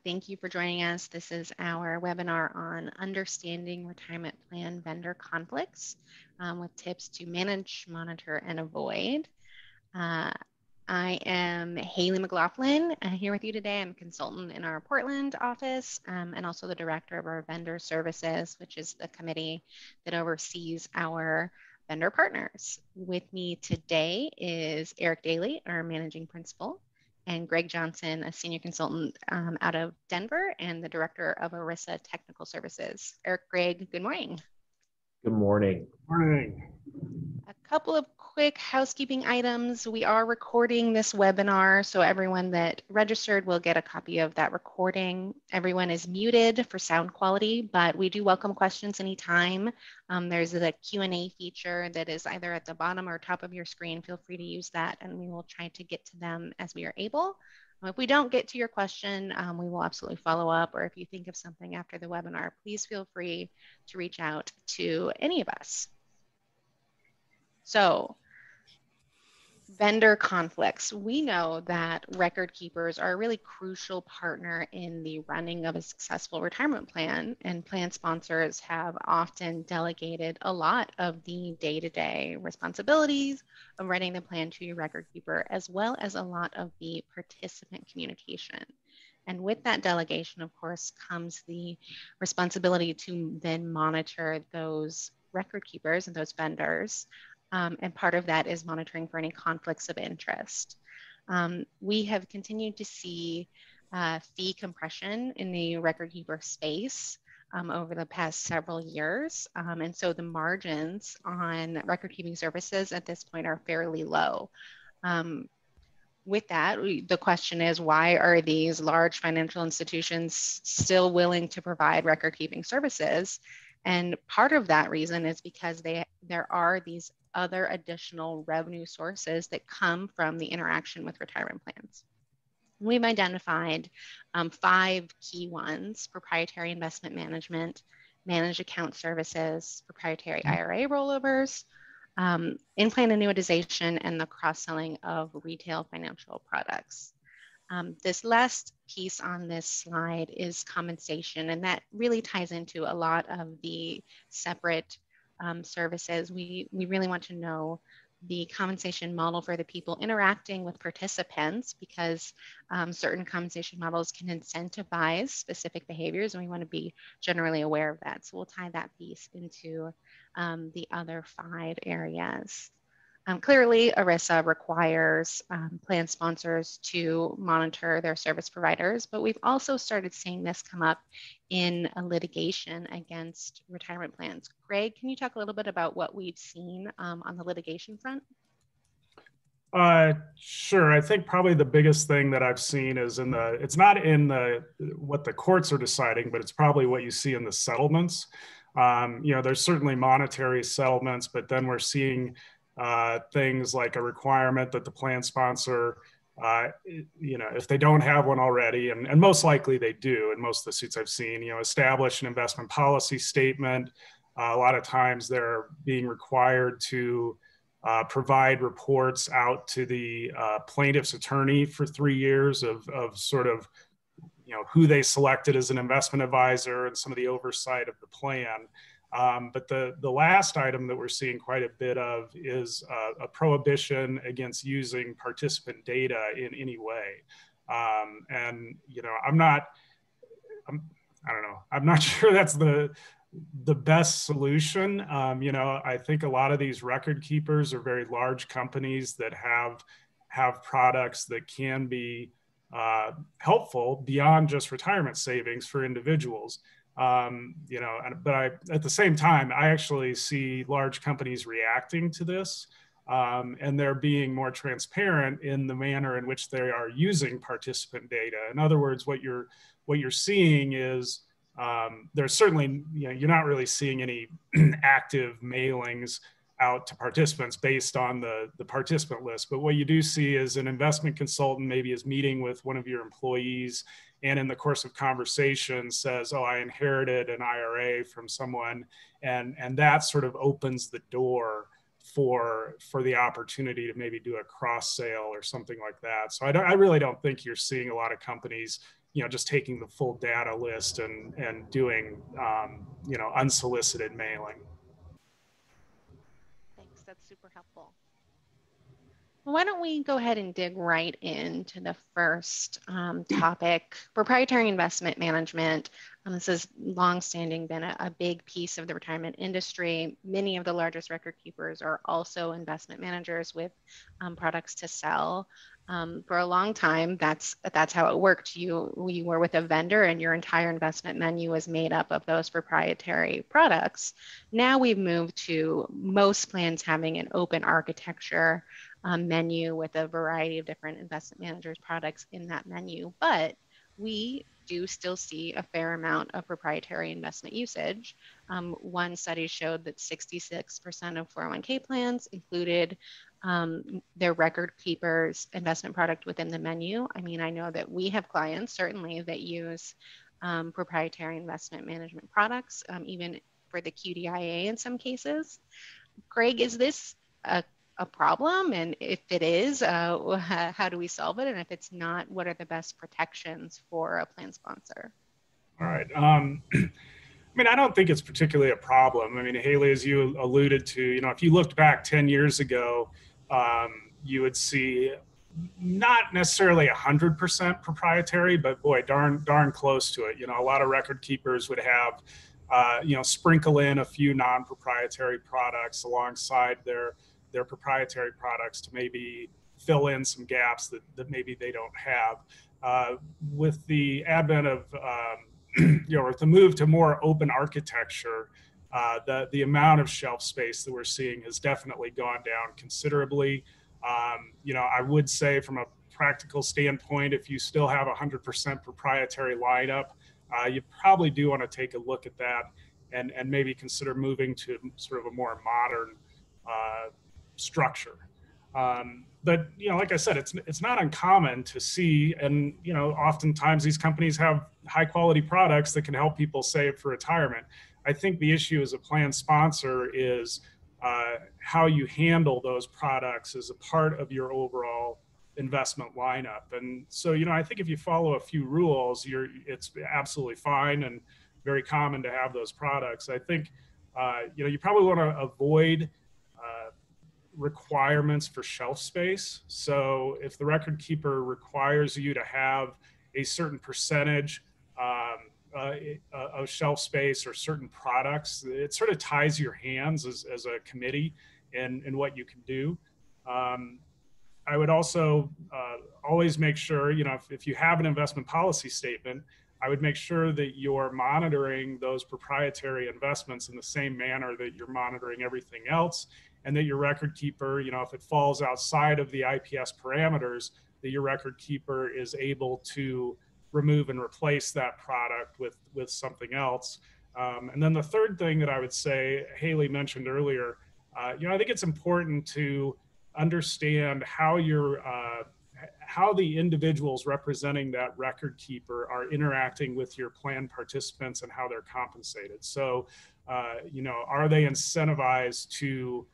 Thank you for joining us. This is our webinar on understanding retirement plan vendor conflicts with tips to manage, monitor, and avoid. I am Haley McLaughlin here with you today. I'm a consultant in our Portland office and also the director of our vendor services, which is the committee that oversees our vendor partners. With me today is Eric Daly, our managing principal, and Greg Johnson, a senior consultant out of Denver and the director of ERISA Technical Services. Eric, Greg, good morning. Good morning. Morning. A couple of quick housekeeping items. We are recording this webinar, so everyone that registered will get a copy of that recording. Everyone is muted for sound quality, but we do welcome questions anytime. There's the Q&A feature that is either at the bottom or top of your screen. Feel free to use that, and we will try to get to them as we are able. If we don't get to your question, we will absolutely follow up, or if you think of something after the webinar, please feel free to reach out to any of us. So, vendor conflicts. We know that record keepers are a really crucial partner in the running of a successful retirement plan, and plan sponsors have often delegated a lot of the day-to-day responsibilities of running the plan to your record keeper, as well as a lot of the participant communication. And with that delegation, of course, comes the responsibility to then monitor those record keepers and those vendors. And part of that is monitoring for any conflicts of interest. We have continued to see fee compression in the record keeper space over the past several years. And so the margins on record keeping services at this point are fairly low. With that, the question is, why are these large financial institutions still willing to provide record keeping services? And part of that reason is because there are these other additional revenue sources that come from the interaction with retirement plans. We've identified 5 key ones: proprietary investment management, managed account services, proprietary IRA rollovers, in-plan annuitization, and the cross-selling of retail financial products. This last piece on this slide is compensation, and that really ties into a lot of the separate services. We really want to know the compensation model for the people interacting with participants, because certain compensation models can incentivize specific behaviors, and we want to be generally aware of that. So we'll tie that piece into the other 5 areas. Clearly, ERISA requires plan sponsors to monitor their service providers, but we've also started seeing this come up in a litigation against retirement plans. Greg, can you talk a little bit about what we've seen on the litigation front? Sure. I think probably the biggest thing that I've seen is it's not in what the courts are deciding, but it's probably what you see in the settlements. There's certainly monetary settlements, but then we're seeing things like a requirement that the plan sponsor, if they don't have one already, and most likely they do in most of the suits I've seen, establish an investment policy statement. A lot of times they're being required to provide reports out to the plaintiff's attorney for 3 years of sort of, who they selected as an investment advisor and some of the oversight of the plan. But the last item that we're seeing quite a bit of is a prohibition against using participant data in any way. I'm not sure that's the best solution. I think a lot of these record keepers are very large companies that have products that can be helpful beyond just retirement savings for individuals. But at the same time, I actually see large companies reacting to this, and they're being more transparent in the manner in which they are using participant data. In other words, what you're seeing is there's certainly, you're not really seeing any active mailings out to participants based on the participant list. But what you do see is an investment consultant maybe is meeting with one of your employees, and in the course of conversation says, oh, I inherited an IRA from someone. And that sort of opens the door for the opportunity to maybe do a cross sale or something like that. So I really don't think you're seeing a lot of companies just taking the full data list and doing, unsolicited mailing. Thanks, that's super helpful. Why don't we go ahead and dig right into the first topic, proprietary investment management. This has longstanding been a big piece of the retirement industry. Many of the largest record keepers are also investment managers with products to sell. For a long time, that's how it worked. You were with a vendor and your entire investment menu was made up of those proprietary products. Now we've moved to most plans having an open architecture menu with a variety of different investment managers products in that menu, but we do still see a fair amount of proprietary investment usage. One study showed that 66% of 401k plans included their record keepers investment product within the menu. I mean, I know that we have clients certainly that use proprietary investment management products, even for the QDIA in some cases. Greg, is this a problem? And if it is, how do we solve it? And if it's not, what are the best protections for a plan sponsor? All right. I don't think it's particularly a problem. I mean, Haley, as you alluded to, if you looked back 10 years ago, you would see not necessarily 100% proprietary, but boy, darn close to it. A lot of record keepers would have, sprinkle in a few non-proprietary products alongside their proprietary products to maybe fill in some gaps that maybe they don't have. With the advent of, with the move to more open architecture, the amount of shelf space that we're seeing has definitely gone down considerably. I would say from a practical standpoint, if you still have 100% proprietary lineup, you probably do want to take a look at that and maybe consider moving to sort of a more modern structure. But like I said, it's not uncommon to see, and oftentimes these companies have high quality products that can help people save for retirement. I think the issue as a plan sponsor is how you handle those products as a part of your overall investment lineup. And so, I think if you follow a few rules, it's absolutely fine and very common to have those products. I think, you probably want to avoid requirements for shelf space. So if the record keeper requires you to have a certain percentage of shelf space or certain products, it sort of ties your hands as a committee in what you can do. I would also always make sure, if you have an investment policy statement, I would make sure that you're monitoring those proprietary investments in the same manner that you're monitoring everything else, and that your record keeper, if it falls outside of the IPS parameters, that your record keeper is able to remove and replace that product with something else. And then the third thing that I would say, Haley mentioned earlier, I think it's important to understand how the individuals representing that record keeper are interacting with your plan participants and how they're compensated. So, are they incentivized to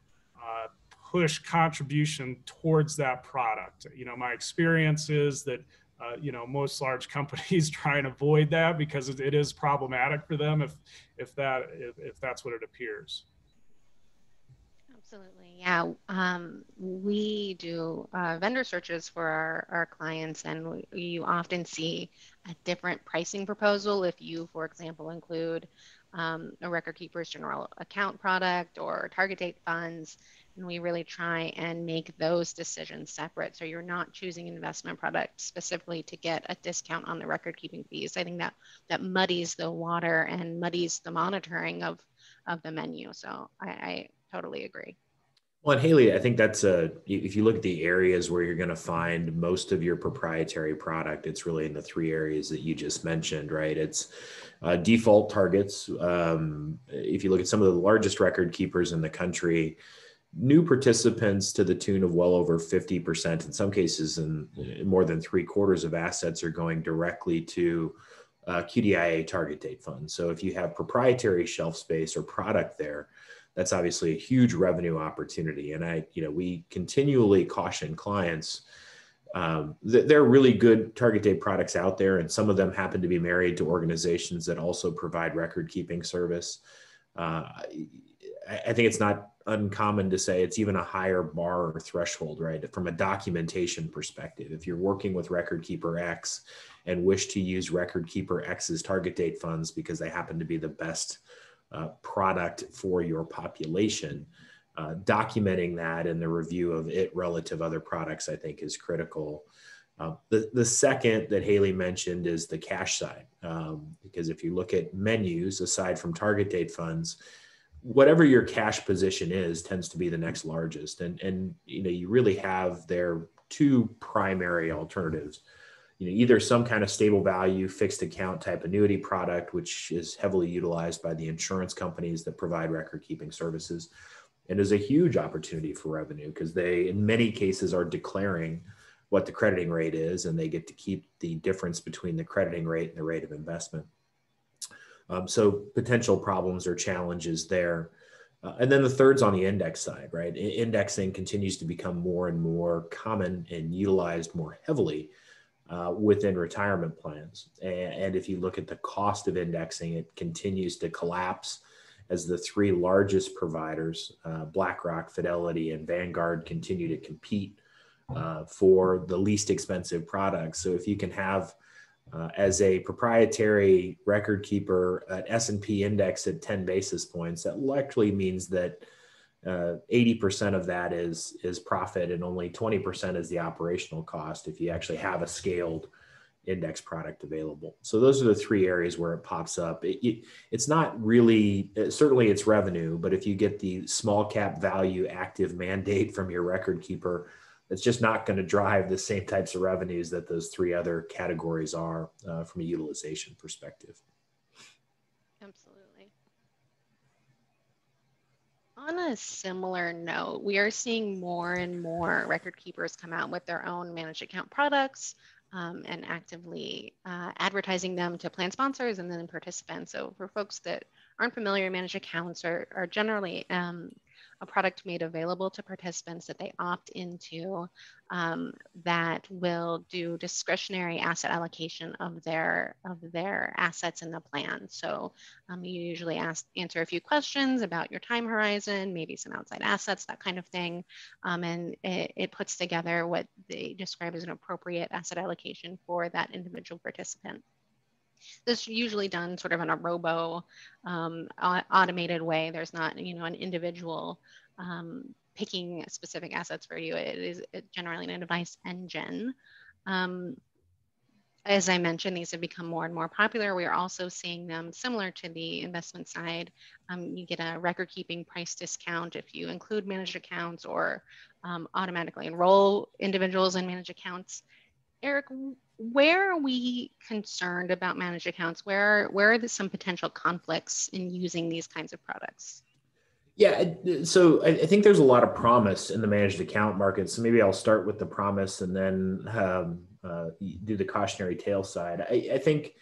push contribution towards that product? My experience is that most large companies try and avoid that because it is problematic for them if that's what it appears. Absolutely. Yeah. We do vendor searches for our clients, and you often see a different pricing proposal if you, for example, include a record keeper's general account product or target date funds. And we really try and make those decisions separate. So you're not choosing an investment product specifically to get a discount on the record keeping fees. I think that muddies the water and muddies the monitoring of the menu. So I totally agree. Well, and Haley, I think that's if you look at the areas where you're going to find most of your proprietary product, it's really in the three areas that you just mentioned, right? It's default targets. If you look at some of the largest record keepers in the country, new participants to the tune of well over 50%, in some cases, in more than 3/4 of assets are going directly to QDIA target date funds. So if you have proprietary shelf space or product there, that's obviously a huge revenue opportunity. And we continually caution clients, There are really good target date products out there, and some of them happen to be married to organizations that also provide record keeping service. I think it's not uncommon to say it's even a higher bar or threshold, right? From a documentation perspective, if you're working with record keeper X and wish to use record keeper X's target date funds because they happen to be the best product for your population, documenting that in the review of it relative other products, I think is critical. The second that Haley mentioned is the cash side, because if you look at menus, aside from target date funds, whatever your cash position is tends to be the next largest. And you really have their two primary alternatives. Either some kind of stable value fixed account type annuity product, which is heavily utilized by the insurance companies that provide record keeping services, and is a huge opportunity for revenue because they, in many cases, are declaring what the crediting rate is, and they get to keep the difference between the crediting rate and the rate of investment. So potential problems or challenges there. And then the third's on the index side, right? Indexing continues to become more and more common and utilized more heavily within retirement plans. And if you look at the cost of indexing, it continues to collapse as the three largest providers, BlackRock, Fidelity, and Vanguard, continue to compete for the least expensive products. So if you can have, as a proprietary record keeper, an S&P index at 10 basis points, that likely means that 80% of that is profit and only 20% is the operational cost if you actually have a scaled index product available. So those are the three areas where it pops up. It's not really, certainly it's revenue, but if you get the small cap value active mandate from your record keeper, it's just not going to drive the same types of revenues that those three other categories are from a utilization perspective. Absolutely. On a similar note, we are seeing more and more record keepers come out with their own managed account products and actively advertising them to plan sponsors and then participants. So for folks that aren't familiar, managed accounts are generally a product made available to participants that they opt into that will do discretionary asset allocation of their assets in the plan. So you usually answer a few questions about your time horizon, maybe some outside assets, that kind of thing, and it puts together what they describe as an appropriate asset allocation for that individual participant. This is usually done sort of in a robo automated way. There's not, an individual picking specific assets for you. It is generally in a device engine. As I mentioned, these have become more and more popular. We are also seeing them similar to the investment side. You get a record keeping price discount if you include managed accounts or automatically enroll individuals in managed accounts. Eric, where are we concerned about managed accounts? Where are some potential conflicts in using these kinds of products? Yeah, so I think there's a lot of promise in the managed account market. So maybe I'll start with the promise and then do the cautionary tale side. I think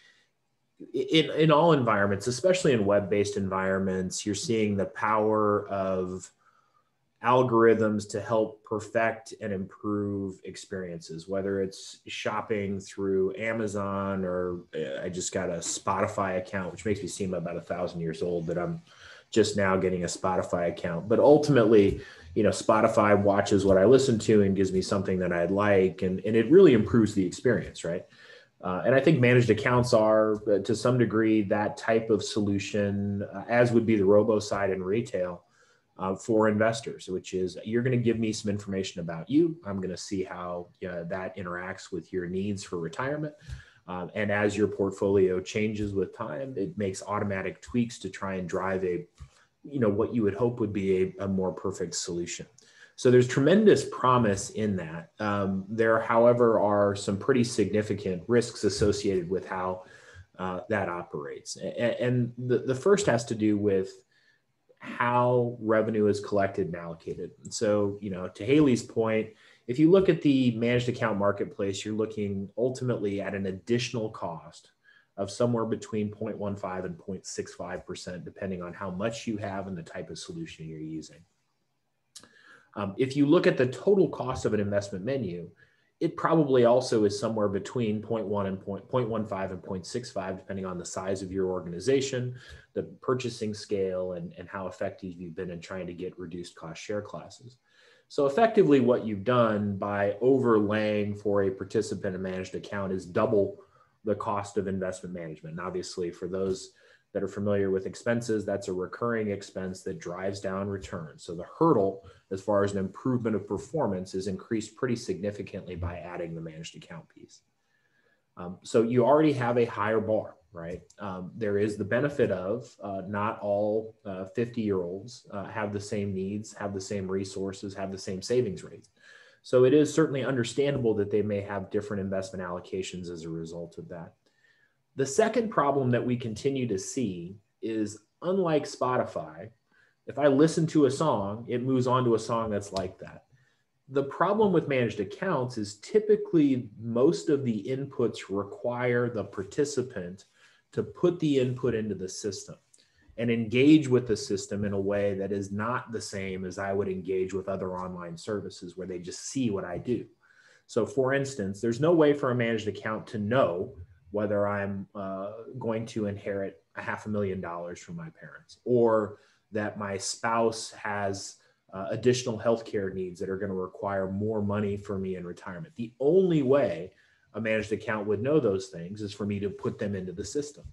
in all environments, especially in web-based environments, you're seeing the power of algorithms to help perfect and improve experiences, whether it's shopping through Amazon or I just got a Spotify account, which makes me seem about 1,000 years old that I'm just now getting a Spotify account. But ultimately, Spotify watches what I listen to and gives me something that I'd like, and it really improves the experience, right? And I think managed accounts are, to some degree, that type of solution, as would be the robo side in retail, for investors, which is you're going to give me some information about you. I'm going to see how that interacts with your needs for retirement. And as your portfolio changes with time, it makes automatic tweaks to try and drive what you would hope would be a more perfect solution. So there's tremendous promise in that. There, however, are some pretty significant risks associated with how that operates. And the first has to do with how revenue is collected and allocated. So, to Haley's point, if you look at the managed account marketplace, you're looking ultimately at an additional cost of somewhere between 0.15 and 0.65%, depending on how much you have and the type of solution you're using. If you look at the total cost of an investment menu, it probably also is somewhere between 0.1 and 0.15 and 0.65, depending on the size of your organization, the purchasing scale, and how effective you've been in trying to get reduced cost share classes. So effectively what you've done by overlaying for a participant and managed account is double the cost of investment management. And obviously for those that are familiar with expenses, that's a recurring expense that drives down returns. So the hurdle as far as an improvement of performance is increased pretty significantly by adding the managed account piece. So you already have a higher bar, right? There is the benefit of not all 50-year-olds have the same needs, have the same resources, have the same savings rates. So it is certainly understandable that they may have different investment allocations as a result of that. The second problem that we continue to see is, unlike Spotify, if I listen to a song, it moves on to a song that's like that. The problem with managed accounts is typically most of the inputs require the participant to put the input into the system and engage with the system in a way that is not the same as I would engage with other online services where they just see what I do. So for instance, there's no way for a managed account to know whether I'm going to inherit $500,000 from my parents, or that my spouse has additional healthcare needs that are going to require more money for me in retirement. The only way a managed account would know those things is for me to put them into the system.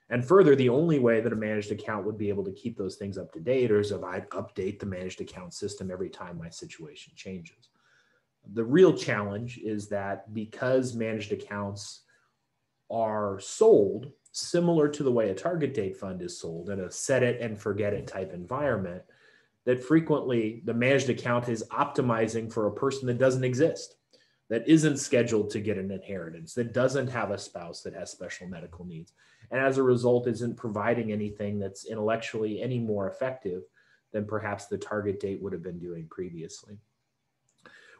And further, the only way that a managed account would be able to keep those things up to date is if I update the managed account system every time my situation changes. The real challenge is that because managed accounts are sold similar to the way a target date fund is sold in a set it and forget it type environment, that frequently the managed account is optimizing for a person that doesn't exist, that isn't scheduled to get an inheritance, that doesn't have a spouse that has special medical needs, and as a result isn't providing anything that's intellectually any more effective than perhaps the target date would have been doing previously.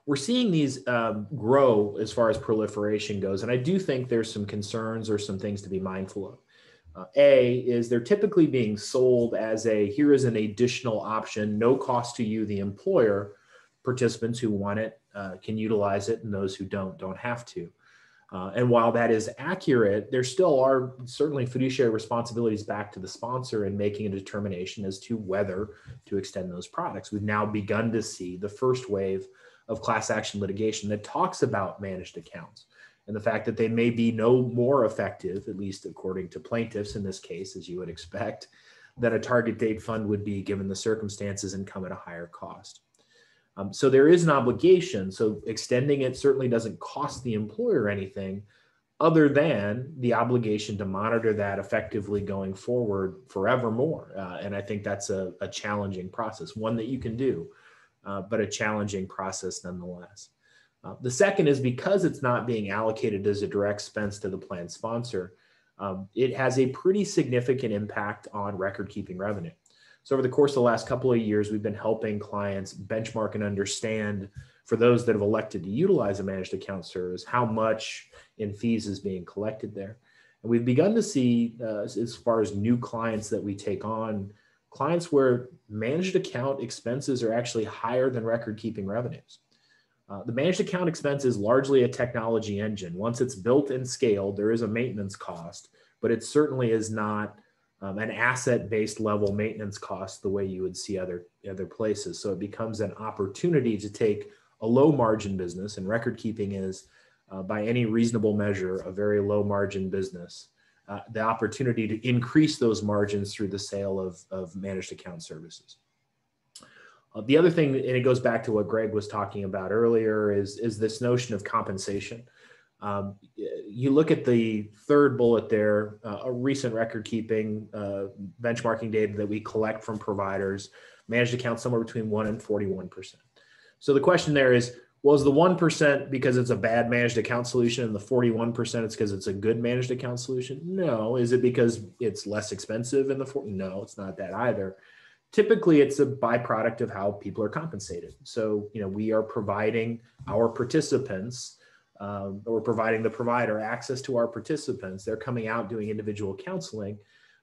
We're seeing these grow as far as proliferation goes, and I do think there's some concerns or some things to be mindful of. A is they're typically being sold as here is an additional option, no cost to you, the employer. Participants who want it can utilize it, and those who don't have to. And while that is accurate, there still are certainly fiduciary responsibilities back to the sponsor in making a determination as to whether to extend those products. We've now begun to see the first wave of class action litigation that talks about managed accounts and the fact that they may be no more effective, at least according to plaintiffs in this case, as you would expect, than a target date fund would be given the circumstances and come at a higher cost. So there is an obligation. So extending it certainly doesn't cost the employer anything other than the obligation to monitor that effectively going forward forevermore. And I think that's a challenging process, one that you can do, but a challenging process nonetheless. The second is because it's not being allocated as a direct expense to the plan sponsor, it has a pretty significant impact on record keeping revenue. So over the course of the last couple of years, we've been helping clients benchmark and understand, for those that have elected to utilize a managed account service, how much in fees is being collected there. And we've begun to see, as far as new clients that we take on, clients where managed account expenses are actually higher than record keeping revenues. The managed account expense is largely a technology engine. Once it's built and scaled, there is a maintenance cost, but it certainly is not an asset-based level maintenance cost the way you would see other places. So it becomes an opportunity to take a low margin business, and record keeping is, by any reasonable measure, a very low margin business. The opportunity to increase those margins through the sale of managed account services. The other thing, and it goes back to what Greg was talking about earlier, is this notion of compensation. You look at the third bullet there, a recent record keeping benchmarking data that we collect from providers, managed accounts somewhere between 1 and 41%. So the question there is, well, is the 1% because it's a bad managed account solution and the 41% it's because it's a good managed account solution? No. Is it because it's less expensive in the 40? No, it's not that either. Typically, it's a byproduct of how people are compensated. So, we are providing our participants, or providing the provider access to our participants. They're coming out doing individual counseling.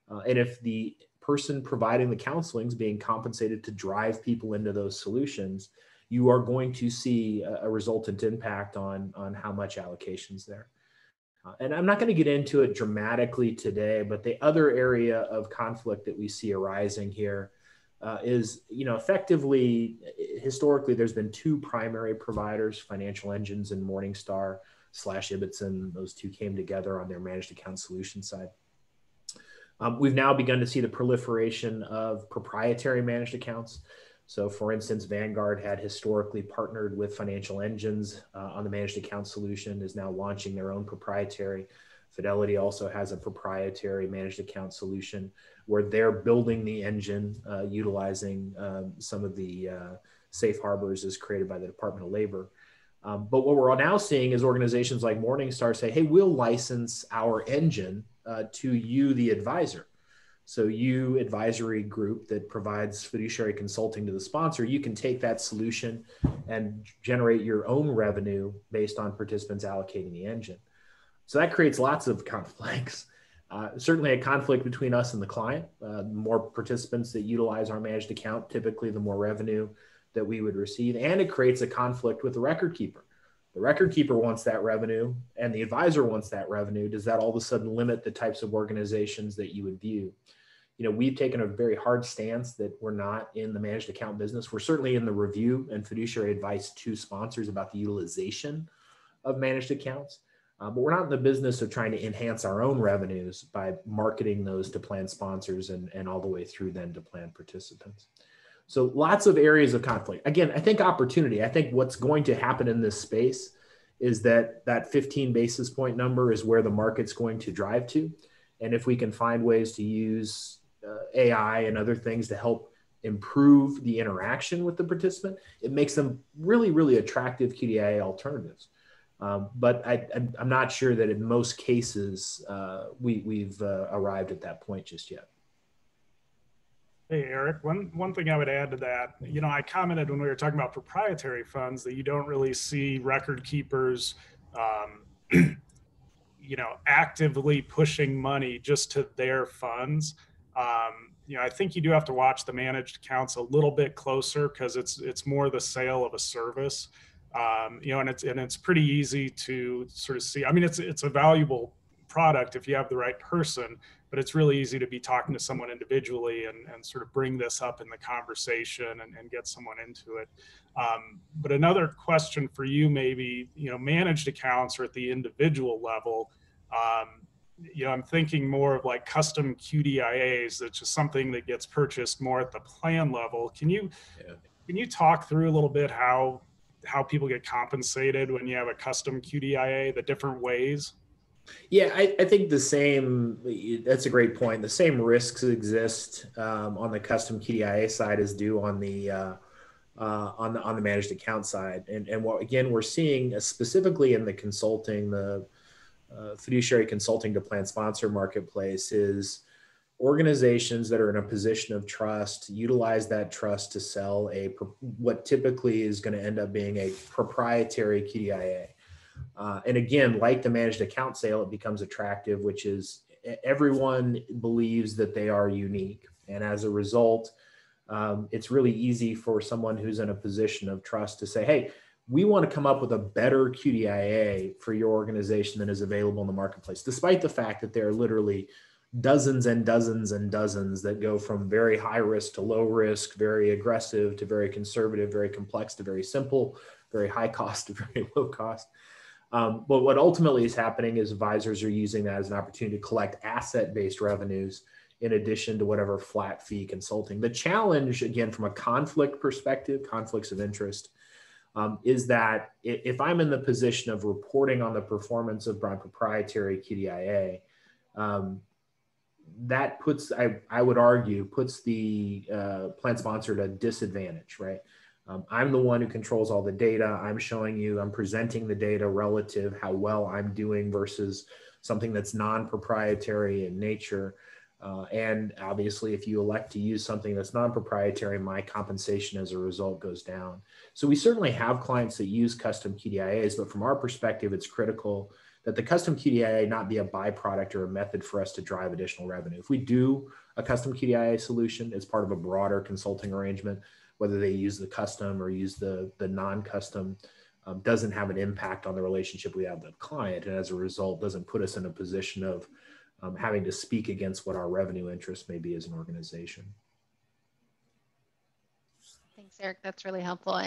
And if the person providing the counseling is being compensated to drive people into those solutions, you are going to see a resultant impact on how much allocation's there. And I'm not going to get into it dramatically today, but the other area of conflict that we see arising here is, effectively, historically, there's been two primary providers, Financial Engines and Morningstar / Ibbotson. Those two came together on their managed account solution side. We've now begun to see the proliferation of proprietary managed accounts. So for instance, Vanguard had historically partnered with Financial Engines on the managed account solution, is now launching their own proprietary. Fidelity also has a proprietary managed account solution where they're building the engine utilizing some of the safe harbors as created by the Department of Labor. But what we're now seeing is organizations like Morningstar say, hey, we'll license our engine to you, the advisor. So you, advisory group that provides fiduciary consulting to the sponsor, you can take that solution and generate your own revenue based on participants allocating the engine. So that creates lots of conflicts. Certainly a conflict between us and the client. The more participants that utilize our managed account, typically the more revenue that we would receive. And it creates a conflict with the record keeper. The record keeper wants that revenue and the advisor wants that revenue. Does that all of a sudden limit the types of organizations that you would view? We've taken a very hard stance that we're not in the managed account business. We're certainly in the review and fiduciary advice to sponsors about the utilization of managed accounts. But we're not in the business of trying to enhance our own revenues by marketing those to plan sponsors and all the way through then to plan participants. So lots of areas of conflict. Again, I think opportunity. I think what's going to happen in this space is that 15 basis point number is where the market's going to drive to. And if we can find ways to use AI and other things to help improve the interaction with the participant, it makes them really, really attractive QDIA alternatives. But I'm not sure that in most cases we've arrived at that point just yet. Hey, Eric, one thing I would add to that, I commented when we were talking about proprietary funds that you don't really see record keepers, actively pushing money just to their funds. I think you do have to watch the managed accounts a little bit closer because it's more the sale of a service, and it's pretty easy to sort of see. I mean, it's a valuable product if you have the right person, but it's really easy to be talking to someone individually and sort of bring this up in the conversation and get someone into it. But another question for you, maybe, managed accounts are at the individual level. I'm thinking more of like custom QDIAs, that's just something that gets purchased more at the plan level. Can you talk through a little bit how people get compensated when you have a custom QDIA, the different ways? Yeah, I think that's a great point. The same risks exist on the custom QDIA side as do on the managed account side. And what, again, we're seeing specifically in the consulting, the fiduciary consulting to plan sponsor marketplace is organizations that are in a position of trust utilize that trust to sell what typically is going to end up being a proprietary QDIA. And again, like the managed account sale, it becomes attractive, which is everyone believes that they are unique. And as a result, it's really easy for someone who's in a position of trust to say, hey, we want to come up with a better QDIA for your organization than is available in the marketplace, despite the fact that there are literally dozens and dozens and dozens that go from very high risk to low risk, very aggressive to very conservative, very complex to very simple, very high cost to very low cost. But what ultimately is happening is advisors are using that as an opportunity to collect asset-based revenues in addition to whatever flat fee consulting. The challenge, again, from a conflict perspective, conflicts of interest, is that if I'm in the position of reporting on the performance of my proprietary QDIA, that puts, I would argue, puts the plan sponsor at a disadvantage, right? I'm the one who controls all the data. I'm showing you, I'm presenting the data relative how well I'm doing versus something that's non-proprietary in nature. And obviously, if you elect to use something that's non-proprietary, my compensation as a result goes down. So we certainly have clients that use custom QDIAs, but from our perspective, it's critical that the custom QDIA not be a byproduct or a method for us to drive additional revenue. If we do a custom QDIA solution, it's part of a broader consulting arrangement. whether they use the custom or use the non-custom, doesn't have an impact on the relationship we have with the client. And as a result, doesn't put us in a position of having to speak against what our revenue interest may be as an organization. Thanks, Eric. That's really helpful.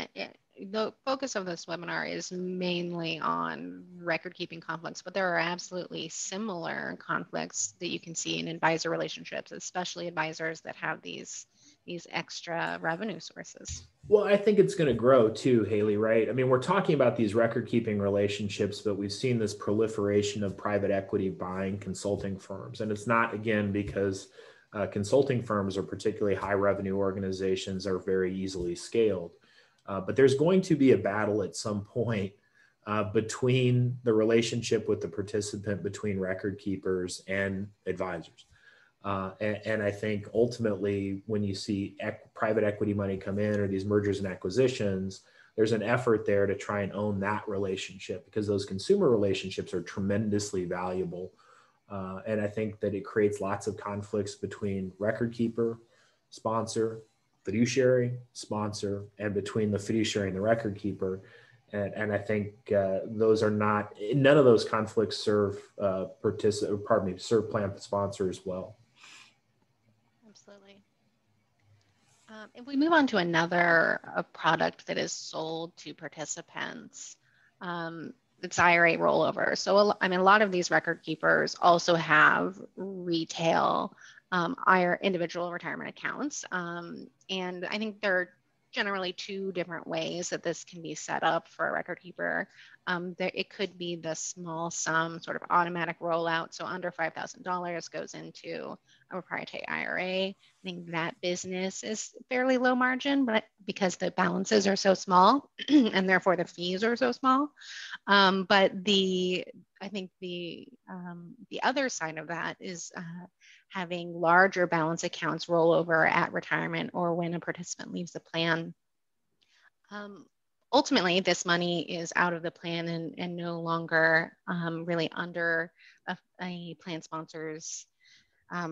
The focus of this webinar is mainly on record-keeping conflicts, but there are absolutely similar conflicts that you can see in advisor relationships, especially advisors that have these extra revenue sources. Well, I think it's going to grow too, Haley, right? I mean, we're talking about these record-keeping relationships, but we've seen this proliferation of private equity buying consulting firms. And it's not, again, because consulting firms are particularly high revenue organizations are very easily scaled. But there's going to be a battle at some point between the relationship with the participant, between record keepers and advisors. And I think ultimately when you see private equity money come in or these mergers and acquisitions, there's an effort there to try and own that relationship because those consumer relationships are tremendously valuable. And I think that it creates lots of conflicts between record keeper, sponsor, fiduciary, sponsor, and between the fiduciary and the record keeper. And I think those are not, none of those conflicts serve serve plan sponsors well. Absolutely. If we move on to another product that is sold to participants, it's IRA Rollover. So, I mean, a lot of these record keepers also have retail individual retirement accounts. And I think there are generally two different ways that this can be set up for a record keeper. It could be the small sum sort of automatic rollout. So under $5,000 goes into a proprietary IRA. I think that business is fairly low margin, but because the balances are so small and therefore the fees are so small. But I think the other side of that is having larger balance accounts roll over at retirement or when a participant leaves the plan. Ultimately, this money is out of the plan and no longer really under a plan sponsor's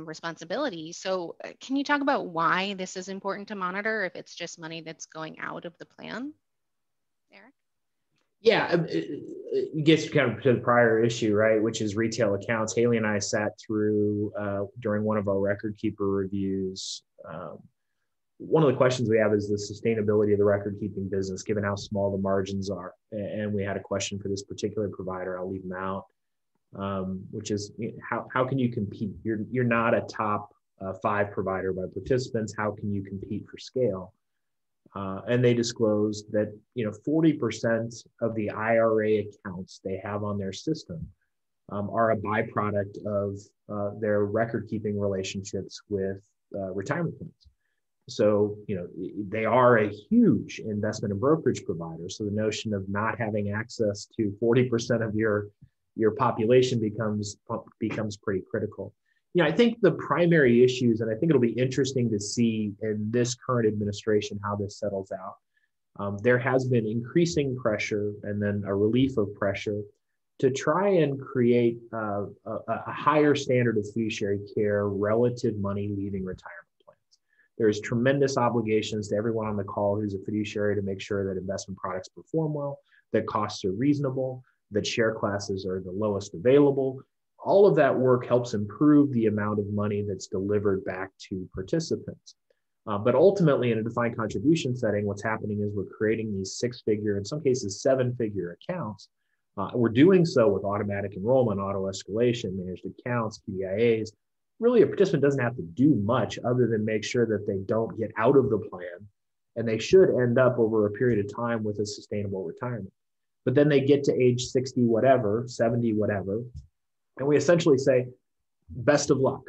responsibility. So can you talk about why this is important to monitor if it's just money that's going out of the plan, Eric? Yeah, it gets kind of to the prior issue, right, which is retail accounts. Haley and I sat through during one of our record keeper reviews. One of the questions we have is the sustainability of the record keeping business, given how small the margins are. And we had a question for this particular provider. I'll leave them out, which is how can you compete? You're not a top 5 provider by participants. How can you compete for scale? And they disclosed that 40% of the IRA accounts they have on their system are a byproduct of their record keeping relationships with retirement plans. So they are a huge investment and brokerage provider. So the notion of not having access to 40% of your population becomes pretty critical. I think the primary issues, and I think it'll be interesting to see in this current administration how this settles out. There has been increasing pressure and then a relief of pressure to try and create a higher standard of fiduciary care relative money leaving retirement plans. There's tremendous obligations to everyone on the call who's a fiduciary to make sure that investment products perform well, that costs are reasonable, that share classes are the lowest available. All of that work helps improve the amount of money that's delivered back to participants. But ultimately, in a defined contribution setting, what's happening is we're creating these 6-figure, in some cases 7-figure accounts. We're doing so with automatic enrollment, auto escalation, managed accounts, PDIAs. Really, a participant doesn't have to do much other than make sure that they don't get out of the plan, and they should end up over a period of time with a sustainable retirement. But then they get to age 60, whatever, 70, whatever, and we essentially say, best of luck.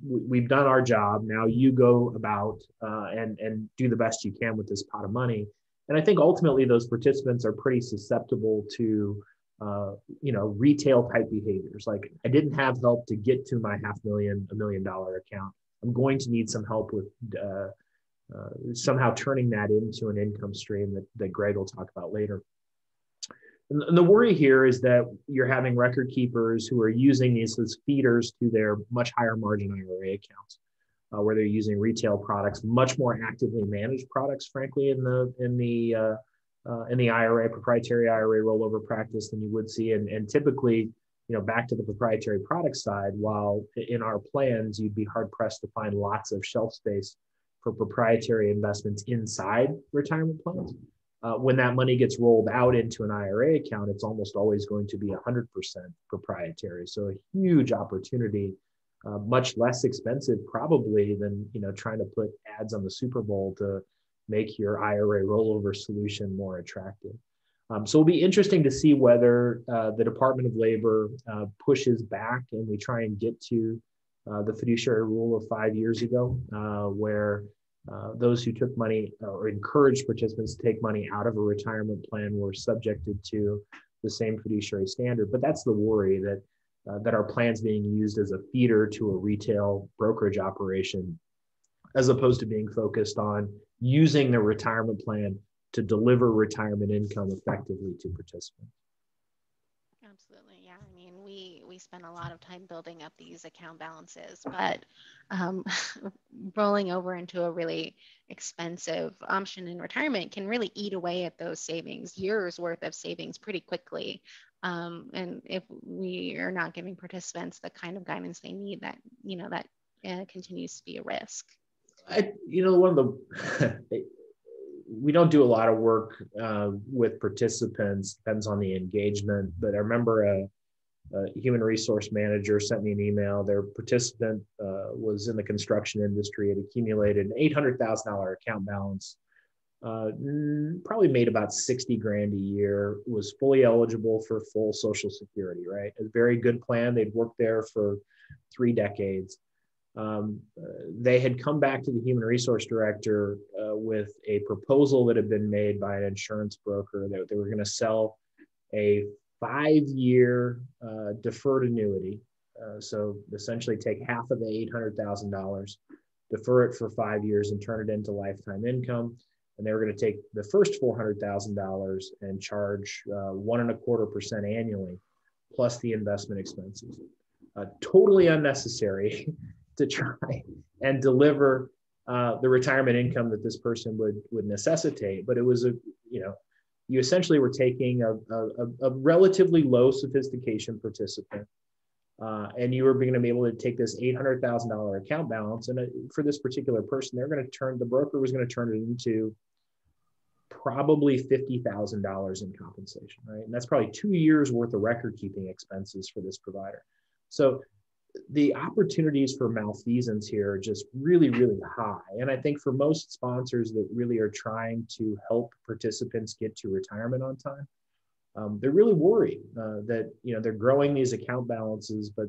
We've done our job. Now you go about and do the best you can with this pot of money. And I think ultimately those participants are pretty susceptible to, retail type behaviors. Like, I didn't have help to get to my $500,000, $1 million account. I'm going to need some help with somehow turning that into an income stream that Greg will talk about later. And the worry here is that you're having record keepers who are using these as feeders to their much higher margin IRA accounts. where they're using retail products, much more actively managed products, frankly, in the IRA, proprietary IRA rollover practice than you would see. And typically, back to the proprietary product side, while in our plans, you'd be hard pressed to find lots of shelf space for proprietary investments inside retirement plans. When that money gets rolled out into an IRA account, it's almost always going to be 100% proprietary. So a huge opportunity, much less expensive probably than trying to put ads on the Super Bowl to make your IRA rollover solution more attractive. So it'll be interesting to see whether the Department of Labor pushes back and we try and get to the fiduciary rule of 5 years ago, where those who took money or encouraged participants to take money out of a retirement plan were subjected to the same fiduciary standard. But that's the worry, that our plan's being used as a feeder to a retail brokerage operation, as opposed to being focused on using the retirement plan to deliver retirement income effectively to participants. Absolutely. Yeah. I mean, we spend a lot of time building up these account balances, but rolling over into a really expensive option in retirement can really eat away at those savings, years worth of savings pretty quickly. And if we are not giving participants the kind of guidance they need, that continues to be a risk. One of the we don't do a lot of work with participants, depends on the engagement, but I remember a human resource manager sent me an email. Their participant was in the construction industry, had accumulated an $800,000 account balance, probably made about 60 grand a year, was fully eligible for full Social Security, right? A very good plan. They'd worked there for 3 decades. They had come back to the human resource director with a proposal that had been made by an insurance broker that they were going to sell a 5-year deferred annuity. So essentially take half of the $800,000, defer it for 5 years and turn it into lifetime income. And they were going to take the first $400,000 and charge 1.25% annually, plus the investment expenses. Totally unnecessary to try and deliver the retirement income that this person would necessitate. But it was you essentially were taking a relatively low sophistication participant, and you were going to be able to take this $800,000 account balance, and for this particular person, the broker was going to turn it into probably $50,000 in compensation, right? And that's probably 2 years worth of record keeping expenses for this provider. So the opportunities for malfeasance here are just really, really high. And I think for most sponsors that really are trying to help participants get to retirement on time, they're really worried that they're growing these account balances, but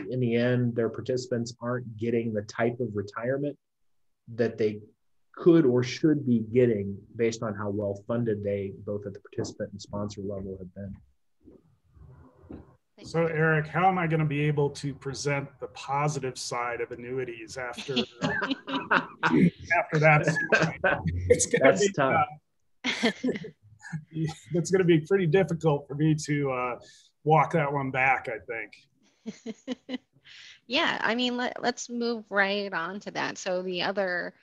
in the end, their participants aren't getting the type of retirement that they could or should be getting based on how well funded they, both at the participant and sponsor level, have been. So Eric, how am I going to be able to present the positive side of annuities after that? That's tough. It's going to be pretty difficult for me to walk that one back, I think. Yeah, I mean, let's move right on to that. So the other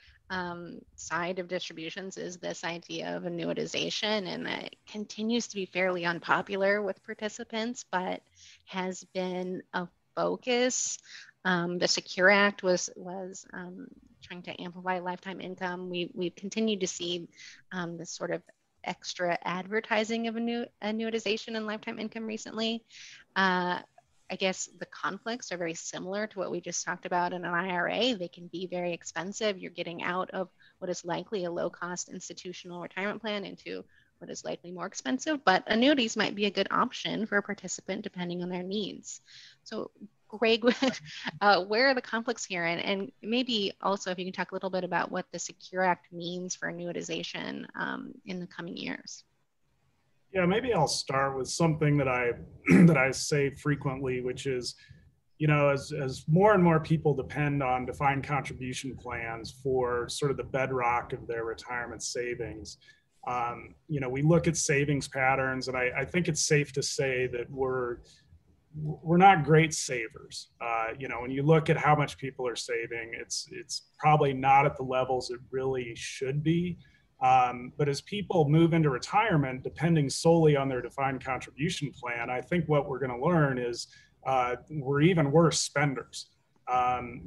side of distributions is this idea of annuitization, and that continues to be fairly unpopular with participants, but has been a focus. The Secure Act was trying to amplify lifetime income. We've continued to see this sort of extra advertising of annuitization and lifetime income recently. I guess the conflicts are very similar to what we just talked about in an IRA. They can be very expensive. You're getting out of what is likely a low-cost institutional retirement plan into what is likely more expensive, but annuities might be a good option for a participant depending on their needs. So Greg, where are the conflicts here? And maybe also if you can talk a little bit about what the Secure Act means for annuitization in the coming years. Yeah, maybe I'll start with something that I say frequently, which is, as more and more people depend on defined contribution plans for sort of the bedrock of their retirement savings, we look at savings patterns, and I think it's safe to say that we're not great savers. When you look at how much people are saving, it's probably not at the levels it really should be. But as people move into retirement, depending solely on their defined contribution plan, I think what we're going to learn is we're even worse spenders.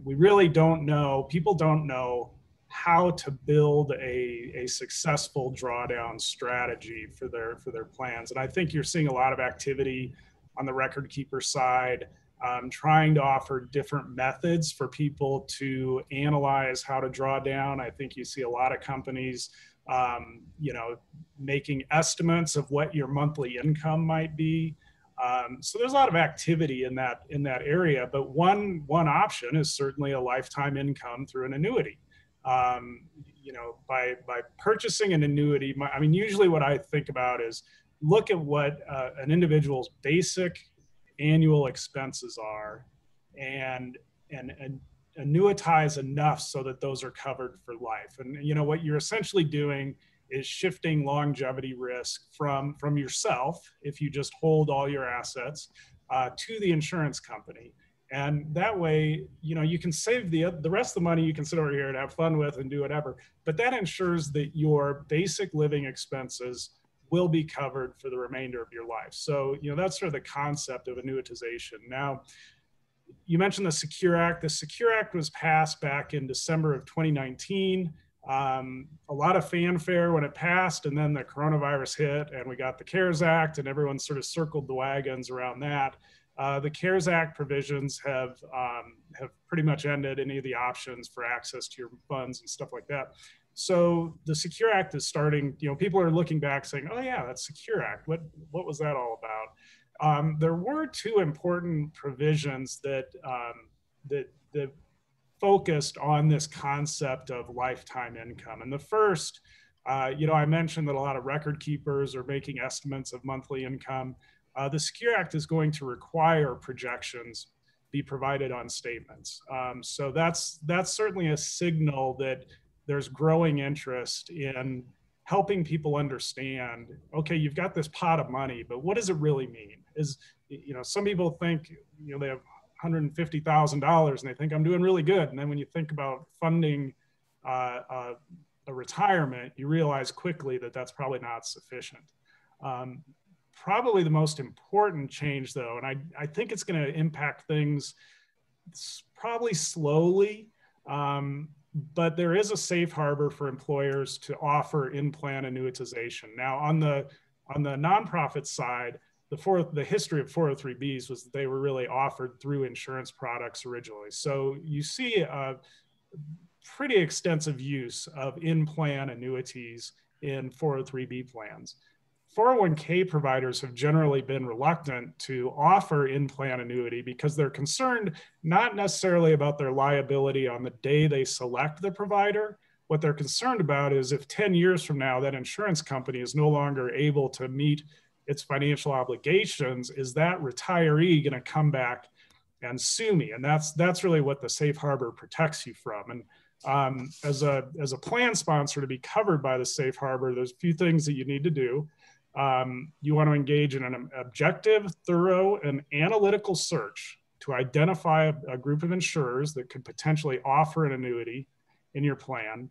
We really don't know, people don't know how to build a successful drawdown strategy for their plans. And I think you're seeing a lot of activity on the record keeper side, trying to offer different methods for people to analyze how to draw down. I think you see a lot of companies, making estimates of what your monthly income might be. So there's a lot of activity in that area, but one option is certainly a lifetime income through an annuity. By purchasing an annuity, usually what I think about is look at what an individual's basic annual expenses are, and annuitize enough so that those are covered for life. And what you're essentially doing is shifting longevity risk from yourself, if you just hold all your assets, to the insurance company. And that way, you can save the rest of the money. You can sit over here and have fun with and do whatever. But that ensures that your basic living expenses will be covered for the remainder of your life. So, that's sort of the concept of annuitization. Now, you mentioned the Secure Act. The Secure Act was passed back in December of 2019. A lot of fanfare when it passed, and then the coronavirus hit, and we got the CARES Act, and everyone sort of circled the wagons around that. The CARES Act provisions have pretty much ended any of the options for access to your funds and stuff like that. So the Secure Act is starting, people are looking back saying, oh yeah, that's Secure Act. What was that all about? There were two important provisions that focused on this concept of lifetime income. And the first, I mentioned that a lot of record keepers are making estimates of monthly income. The Secure Act is going to require projections be provided on statements. So that's certainly a signal that there's growing interest in helping people understand, okay, you've got this pot of money, but what does it really mean? Some people think, they have $150,000 and they think I'm doing really good. And then when you think about funding a retirement, you realize quickly that that's probably not sufficient. Probably the most important change though, and I think it's going to impact things probably slowly, but there is a safe harbor for employers to offer in-plan annuitization. Now, on the nonprofit side, the history of 403Bs was that they were really offered through insurance products originally. So you see a pretty extensive use of in-plan annuities in 403B plans. 401k providers have generally been reluctant to offer in-plan annuity because they're concerned not necessarily about their liability on the day they select the provider. What they're concerned about is if 10 years from now that insurance company is no longer able to meet its financial obligations, is that retiree going to come back and sue me? And that's really what the safe harbor protects you from. And as a plan sponsor, to be covered by the safe harbor, there's a few things that you need to do. You want to engage in an objective, thorough, and analytical search to identify a group of insurers that could potentially offer an annuity in your plan.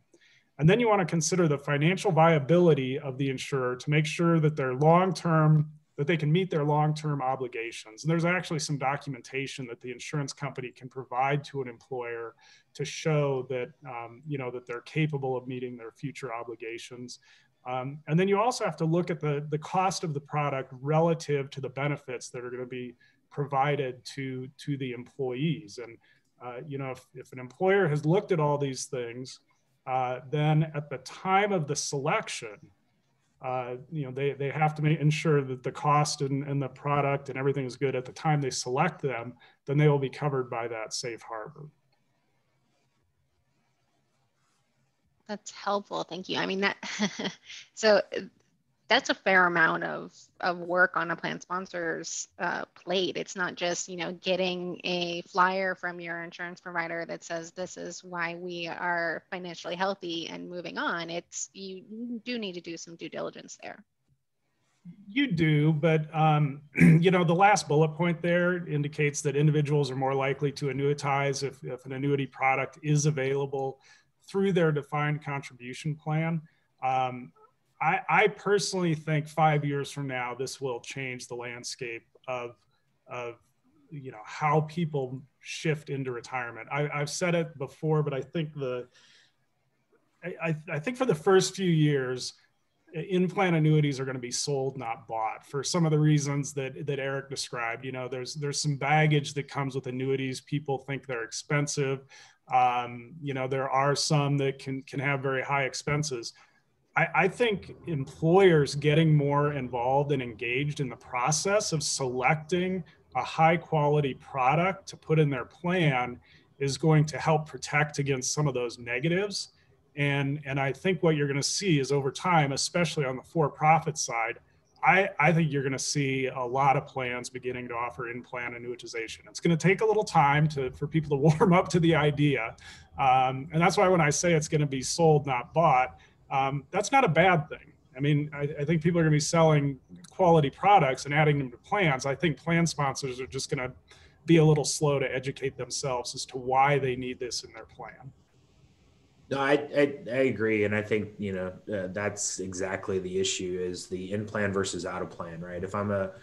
And then you want to consider the financial viability of the insurer to make sure that that they can meet their long-term obligations. And there's actually some documentation that the insurance company can provide to an employer to show that, that they're capable of meeting their future obligations. And then you also have to look at the cost of the product relative to the benefits that are going to be provided to the employees. And, if an employer has looked at all these things, then at the time of the selection, they have to ensure that the cost and the product and everything is good at the time they select them, then they will be covered by that safe harbor. That's helpful. Thank you. So that's a fair amount of work on a plan sponsor's plate. It's not just, getting a flyer from your insurance provider that says this is why we are financially healthy and moving on. You do need to do some due diligence there. You do, but you know, the last bullet point there indicates that individuals are more likely to annuitize if an annuity product is available through their defined contribution plan. I personally think 5 years from now, this will change the landscape of you know, how people shift into retirement. I've said it before, but I think I think for the first few years, in-plan annuities are going to be sold, not bought, for some of the reasons that Eric described. You know, there's some baggage that comes with annuities. People think they're expensive. You know, there are some that can have very high expenses. I think employers getting more involved and engaged in the process of selecting a high quality product to put in their plan is going to help protect against some of those negatives. And I think what you're going to see is over time, especially on the for-profit side, I think you're going to see a lot of plans beginning to offer in-plan annuitization. It's going to take a little time for people to warm up to the idea. And that's why when I say it's going to be sold, not bought, that's not a bad thing. I mean, I think people are going to be selling quality products and adding them to plans. I think plan sponsors are just going to be a little slow to educate themselves as to why they need this in their plan. No, I agree, and I think that's exactly the issue: is the in plan versus out of plan, right? If I'm a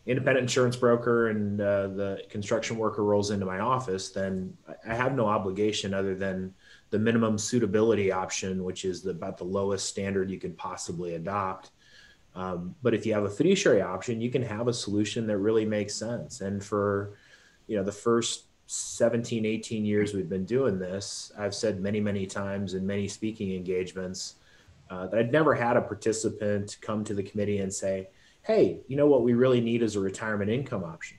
independent insurance broker and the construction worker rolls into my office, then I have no obligation other than the minimum suitability option, which is about the lowest standard you could possibly adopt. But if you have a fiduciary option, you can have a solution that really makes sense. And for the first 17, 18 years we've been doing this, I've said many, many times in many speaking engagements that I'd never had a participant come to the committee and say, hey, you know what we really need is a retirement income option.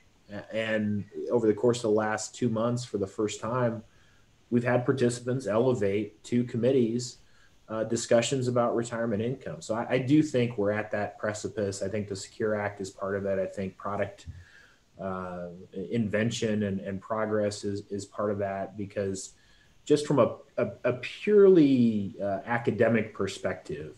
And over the course of the last 2 months, for the first time, we've had participants elevate to committees discussions about retirement income. So I do think we're at that precipice. I think the Secure Act is part of that. I think product invention and progress is part of that, because just from a purely academic perspective,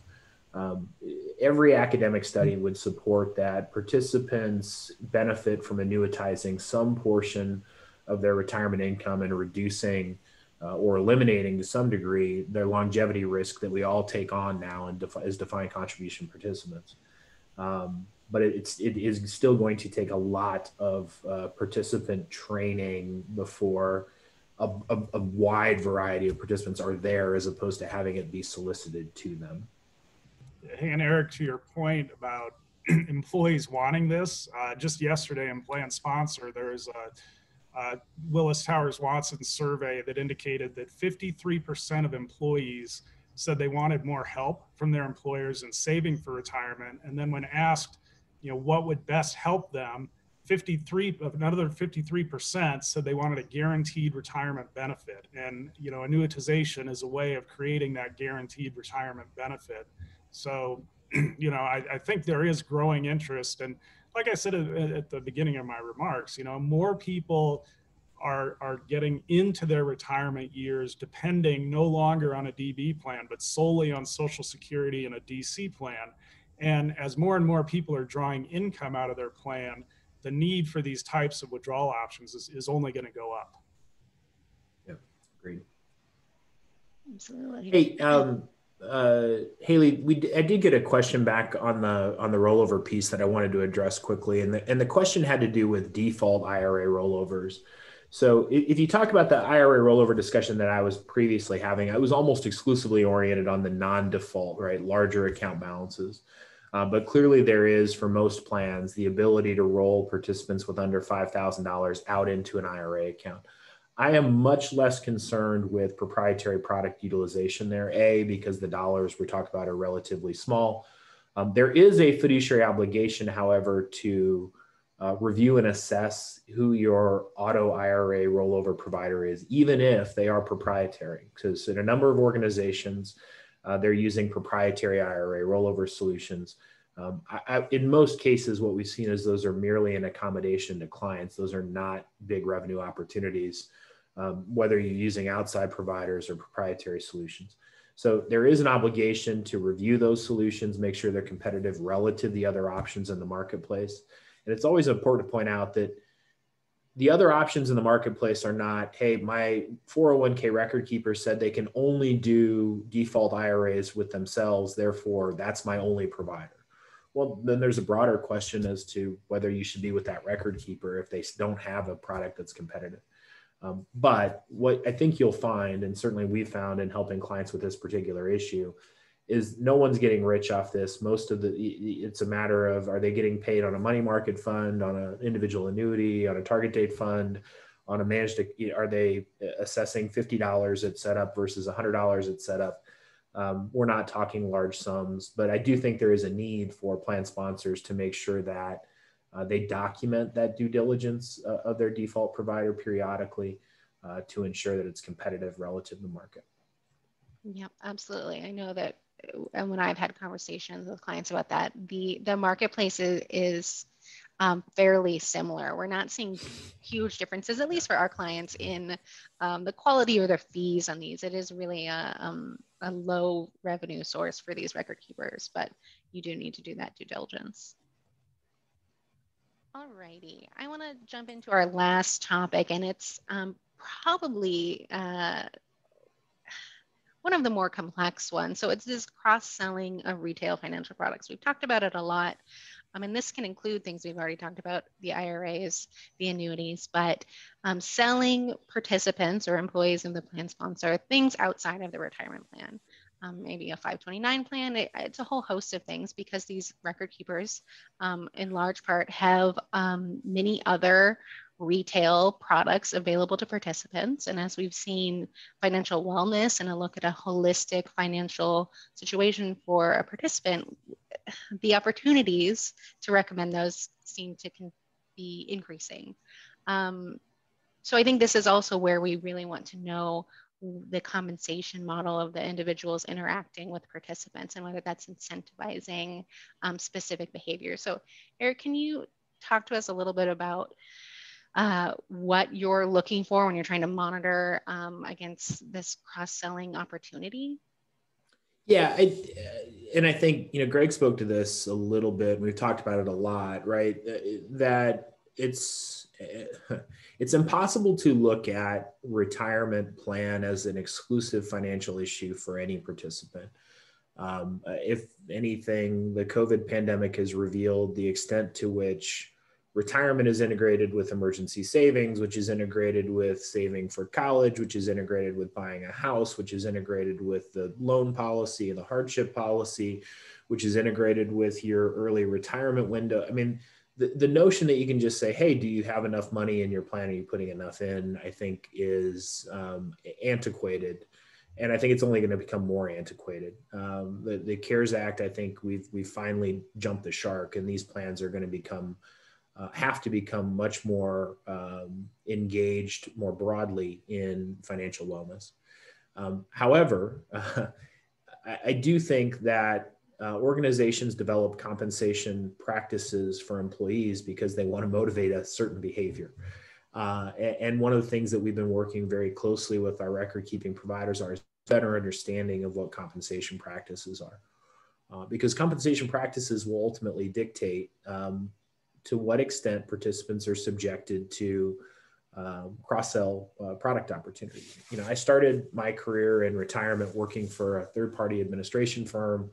every academic study would support that participants benefit from annuitizing some portion of their retirement income and reducing or eliminating to some degree their longevity risk that we all take on now as defined contribution participants. But it is still going to take a lot of participant training before a wide variety of participants are there, as opposed to having it be solicited to them. And Eric, to your point about employees wanting this, just yesterday in Plan Sponsor, there was a Willis Towers Watson survey that indicated that 53% of employees said they wanted more help from their employers in saving for retirement. And then when asked, what would best help them, another 53% said they wanted a guaranteed retirement benefit. And, annuitization is a way of creating that guaranteed retirement benefit. So, I think there is growing interest. And like I said at the beginning of my remarks, more people are getting into their retirement years depending no longer on a DB plan, but solely on Social Security and a DC plan. And as more and more people are drawing income out of their plan, the need for these types of withdrawal options is only going to go up. Yeah, agreed. Absolutely. Hey, Haley, I did get a question back on the rollover piece that I wanted to address quickly, and the question had to do with default IRA rollovers. So if you talk about the IRA rollover discussion that I was previously having, I was almost exclusively oriented on the non-default, right, larger account balances. But clearly there is, for most plans, the ability to roll participants with under $5,000 out into an IRA account. I am much less concerned with proprietary product utilization there, because the dollars we talked about are relatively small. There is a fiduciary obligation, however, to review and assess who your auto IRA rollover provider is, even if they are proprietary. Because in a number of organizations, they're using proprietary IRA rollover solutions. In most cases, what we've seen is those are merely an accommodation to clients. Those are not big revenue opportunities, whether you're using outside providers or proprietary solutions. So there is an obligation to review those solutions, make sure they're competitive relative to the other options in the marketplace. And it's always important to point out that the other options in the marketplace are not, hey, my 401k record keeper said they can only do default IRAs with themselves, therefore that's my only provider. Well, then there's a broader question as to whether you should be with that record keeper if they don't have a product that's competitive. But what I think you'll find, and certainly we've found in helping clients with this particular issue, is no one's getting rich off this. It's a matter of, are they getting paid on a money market fund, on an individual annuity, on a target date fund, on a managed, are they assessing $50 at setup versus $100 at setup? We're not talking large sums, but I do think there is a need for plan sponsors to make sure that they document that due diligence of their default provider periodically to ensure that it's competitive relative to the market. Yeah, absolutely. I know that, and when I've had conversations with clients about that, the marketplace is fairly similar. We're not seeing huge differences, at least for our clients, in the quality or the fees on these. It is really a low revenue source for these record keepers, but you do need to do that due diligence. All righty, I want to jump into our last topic, and it's probably one of the more complex ones. So it's this cross-selling of retail financial products. We've talked about it a lot. And this can include things we've already talked about, the IRAs, the annuities, but selling participants or employees of the plan sponsor things outside of the retirement plan. Maybe a 529 plan. It's a whole host of things, because these record keepers, in large part, have many other retail products available to participants. And as we've seen financial wellness and a look at a holistic financial situation for a participant, the opportunities to recommend those seem to be increasing. So I think this is also where we really want to know the compensation model of the individuals interacting with participants and whether that's incentivizing specific behavior. So Eric, can you talk to us a little bit about what you're looking for when you're trying to monitor against this cross-selling opportunity? Yeah, I think, Greg spoke to this a little bit. We've talked about it a lot, right? That it's impossible to look at retirement plan as an exclusive financial issue for any participant. If anything, the COVID pandemic has revealed the extent to which retirement is integrated with emergency savings, which is integrated with saving for college, which is integrated with buying a house, which is integrated with the loan policy and the hardship policy, which is integrated with your early retirement window. I mean, the notion that you can just say, hey, do you have enough money in your plan? Are you putting enough in? I think is antiquated. And I think it's only going to become more antiquated. The CARES Act, I think we've finally jumped the shark, and these plans are going to have to become much more engaged more broadly in financial wellness. However, I do think that organizations develop compensation practices for employees because they want to motivate a certain behavior. And one of the things that we've been working very closely with our record keeping providers is better understanding of what compensation practices are. Because compensation practices will ultimately dictate to what extent participants are subjected to cross-sell product opportunities. I started my career in retirement working for a third-party administration firm.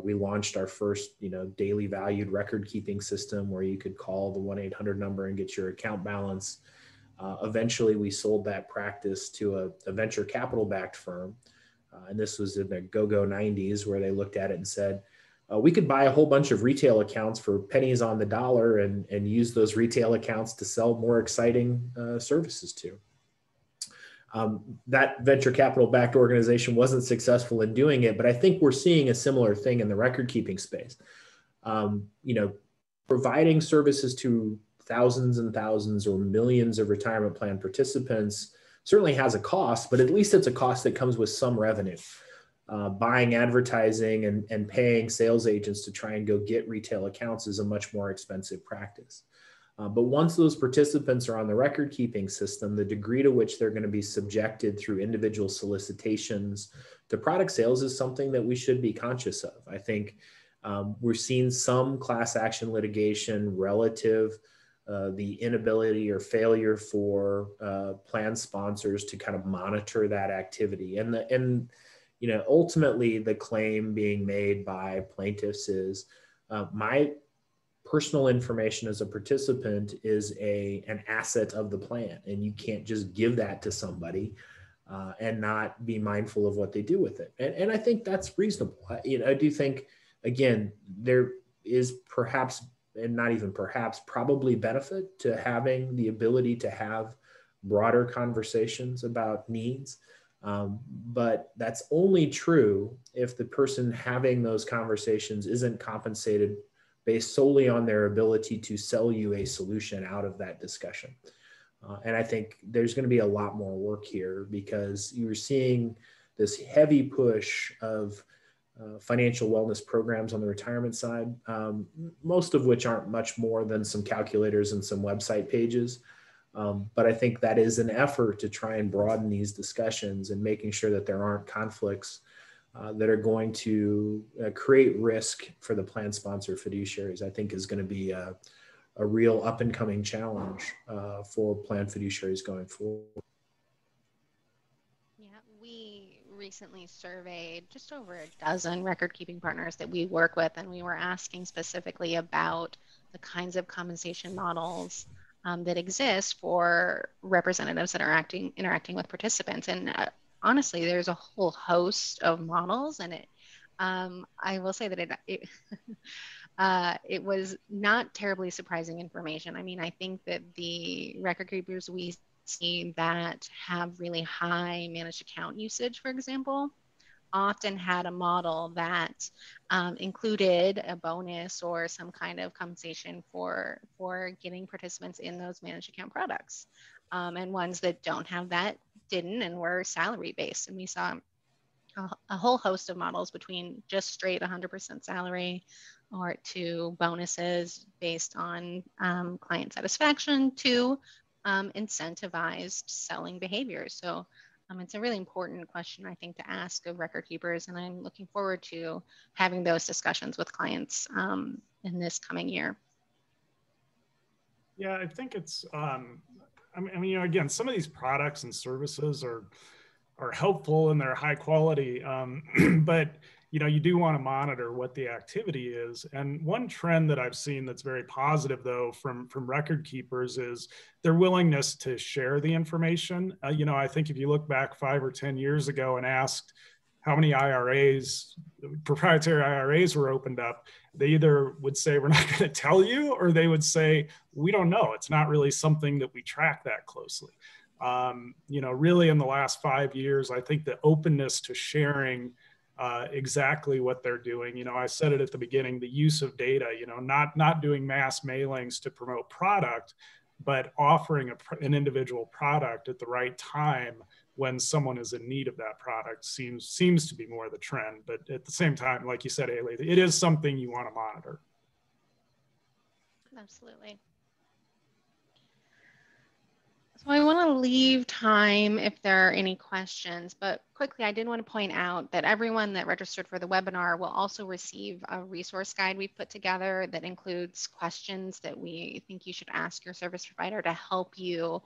We launched our first, daily valued record keeping system where you could call the 1-800 number and get your account balance. Eventually, we sold that practice to a venture capital-backed firm. And this was in the go-go 90s, where they looked at it and said, we could buy a whole bunch of retail accounts for pennies on the dollar and use those retail accounts to sell more exciting services to. That venture capital backed organization wasn't successful in doing it, but I think we're seeing a similar thing in the record keeping space. Providing services to thousands and thousands or millions of retirement plan participants certainly has a cost, but at least it's a cost that comes with some revenue. Buying advertising and paying sales agents to try and go get retail accounts is a much more expensive practice. But once those participants are on the record keeping system, the degree to which they're going to be subjected through individual solicitations to product sales is something that we should be conscious of. I think we're seeing some class action litigation relative the inability or failure for plan sponsors to kind of monitor that activity. And ultimately the claim being made by plaintiffs is my personal information as a participant is an asset of the plan, and you can't just give that to somebody and not be mindful of what they do with it. And I think that's reasonable. I do think, again, there is perhaps, and not even perhaps, probably benefit to having the ability to have broader conversations about needs. But that's only true if the person having those conversations isn't compensated based solely on their ability to sell you a solution out of that discussion. And I think there's going to be a lot more work here, because you're seeing this heavy push of financial wellness programs on the retirement side, most of which aren't much more than some calculators and some website pages. But I think that is an effort to try and broaden these discussions and making sure that there aren't conflicts that are going to create risk for the plan sponsor fiduciaries. I think is going to be a real up and coming challenge for plan fiduciaries going forward. Yeah, we recently surveyed just over a dozen record keeping partners that we work with, and we were asking specifically about the kinds of compensation models that exist for representatives that are interacting with participants. And honestly, there's a whole host of models, and I will say that it was not terribly surprising information. I mean, I think that the record keepers we see that have really high managed account usage, for example, often had a model that included a bonus or some kind of compensation for getting participants in those managed account products. And ones that don't have that didn't and were salary based. And we saw a whole host of models between just straight 100% salary or to bonuses based on client satisfaction to incentivized selling behaviors. So it's a really important question, I think, to ask of record keepers, and I'm looking forward to having those discussions with clients in this coming year. Yeah, I think it's, I mean, again, some of these products and services are helpful and they're high quality, but you do want to monitor what the activity is. And one trend that I've seen that's very positive, though, from record keepers is their willingness to share the information. I think if you look back 5 or 10 years ago and asked how many IRAs, proprietary IRAs were opened up, they either would say, we're not going to tell you, or they would say, we don't know. It's not really something that we track that closely. Really in the last 5 years, I think the openness to sharing exactly what they're doing. I said it at the beginning, the use of data, not doing mass mailings to promote product, but offering an individual product at the right time when someone is in need of that product seems to be more the trend. But at the same time, like you said, Haley, it is something you want to monitor. Absolutely. So I want to leave time if there are any questions, but quickly, I did want to point out that everyone that registered for the webinar will also receive a resource guide we've put together that includes questions that we think you should ask your service provider to help you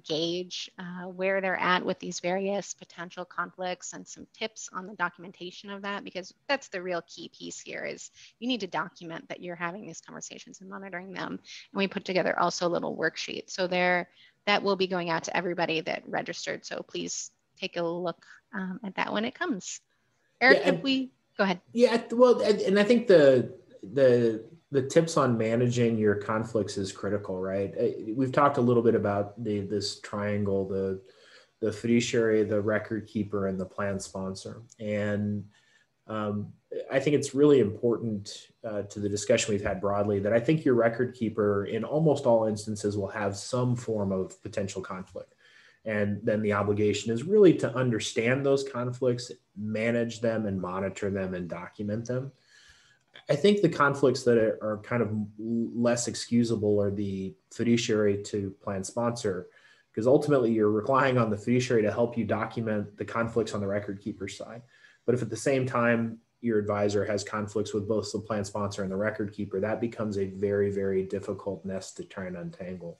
gauge where they're at with these various potential conflicts, and some tips on the documentation of that, because that's the real key piece here is you need to document that you're having these conversations and monitoring them. And we put together also a little worksheet. So that will be going out to everybody that registered. So please take a look at that when it comes. Eric, go ahead. Yeah, well, and I think the tips on managing your conflicts is critical, right? We've talked a little bit about this triangle, the fiduciary, the record keeper, and the plan sponsor. And I think it's really important to the discussion we've had broadly that I think your record keeper in almost all instances will have some form of potential conflict. And then the obligation is really to understand those conflicts, manage them and monitor them and document them. I think the conflicts that are kind of less excusable are the fiduciary to plan sponsor, because ultimately you're relying on the fiduciary to help you document the conflicts on the record keeper side. But if at the same time your advisor has conflicts with both the plan sponsor and the record keeper, that becomes a very, very difficult nest to try and untangle.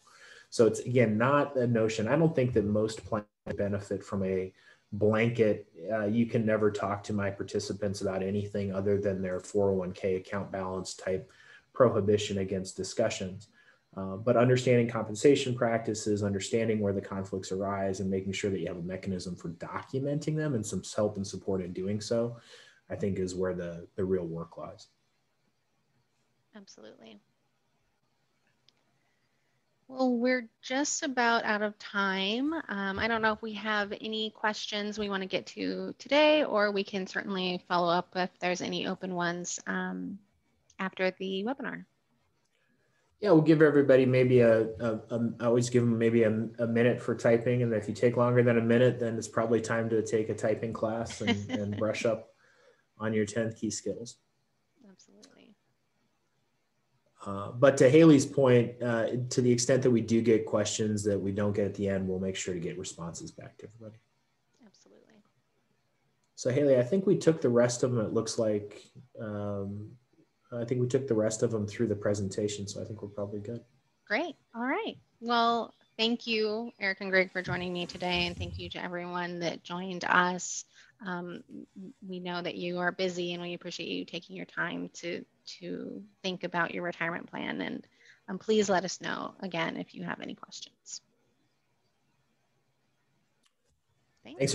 So it's, again, not a notion. I don't think that most plans benefit from a blanket, you can never talk to my participants about anything other than their 401k account balance type prohibition against discussions. But understanding compensation practices, understanding where the conflicts arise, and making sure that you have a mechanism for documenting them and some help and support in doing so, I think is where the real work lies. Absolutely. Well, we're just about out of time. I don't know if we have any questions we want to get to today, or we can certainly follow up if there's any open ones after the webinar. Yeah, we'll give everybody maybe I always give them maybe a minute for typing. And if you take longer than a minute, then it's probably time to take a typing class and brush up on your 10 key skills. Absolutely. But to Haley's point, to the extent that we do get questions that we don't get at the end, we'll make sure to get responses back to everybody. Absolutely. So Haley, I think we took the rest of them. It looks like, I think we took the rest of them through the presentation. So I think we're probably good. Great. All right. Well, thank you, Eric and Greg, for joining me today. And thank you to everyone that joined us. We know that you are busy, and we appreciate you taking your time to think about your retirement plan. And please let us know again if you have any questions. Thanks. Thanks,